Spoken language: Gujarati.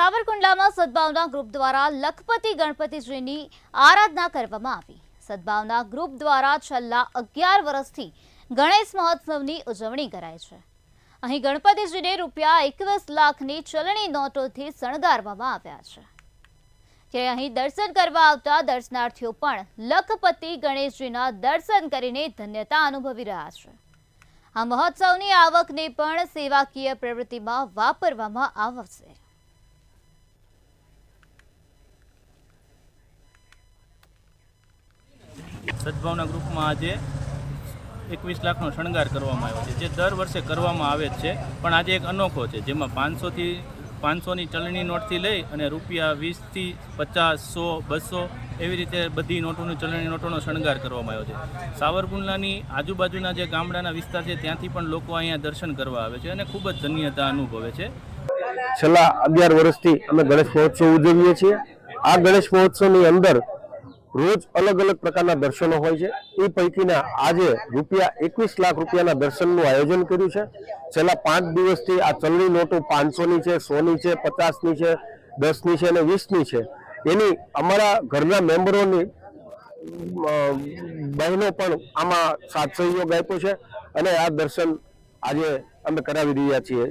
સાવરકુંડલામાં સદભાવના ગ્રુપ દ્વારા લખપતિ ગણપતિજીની આરાધના કરવામાં આવી। સદભાવના ગ્રુપ દ્વારા છેલ્લા 11 વર્ષથી ગણેશ મહોત્સવની ઉજવણી કરાય છે। અહીં ગણપતિજીને ₹21 લાખની ચલણી નોટોથી શણગારવામાં આવ્યા છે। ત્યારે અહીં દર્શન કરવા આવતા દર્શનાર્થીઓ પણ લખપતિ ગણેશજીના દર્શન કરીને ધન્યતા અનુભવી રહ્યા છે। આ મહોત્સવની આવકને પણ સેવાકીય પ્રવૃત્તિમાં વાપરવામાં આવશે। સદભાવના ગ્રુપમાં આજે 21 લાખનો શણગાર કરવામાં આવ્યો છે, જે દર વર્ષે કરવામાં આવે જ છે, પણ આજે એક અનોખો છે, જેમાં 500ની ચલણી નોટથી લઈ અને ₹20થી 50, 100, 200 એવી રીતે બધી નોટોની ચલણી નોટોનો શણગાર કરવામાં આવ્યો છે। સાવરકુંડલાની આજુબાજુના જે ગામડાના વિસ્તાર છે ત્યાંથી પણ લોકો અહીંયા દર્શન કરવા આવે છે અને ખૂબ જ ધન્યતા અનુભવે છે। છેલ્લા 11 વર્ષથી અમે ગણેશ મહોત્સવ ઉજવીએ છીએ। આ ગણેશ મહોત્સવની અંદર રોજ અલગ અલગ પ્રકારના દર્શનો હોય છે। એ પૈકીના આજે ₹21 લાખ રૂપિયાના દર્શનનું આયોજન કર્યું છે। છેલ્લા 5 દિવસથી આ ચલણી નોટો 500ની છે, 100ની છે, 50ની છે, 10ની છે અને 20ની છે, એની અમારા ઘરના મેમ્બરોની બહેનો પણ આમાં સાથ સહયોગ આપ્યો છે અને આ દર્શન આજે અમે કરાવી રહ્યા છીએ।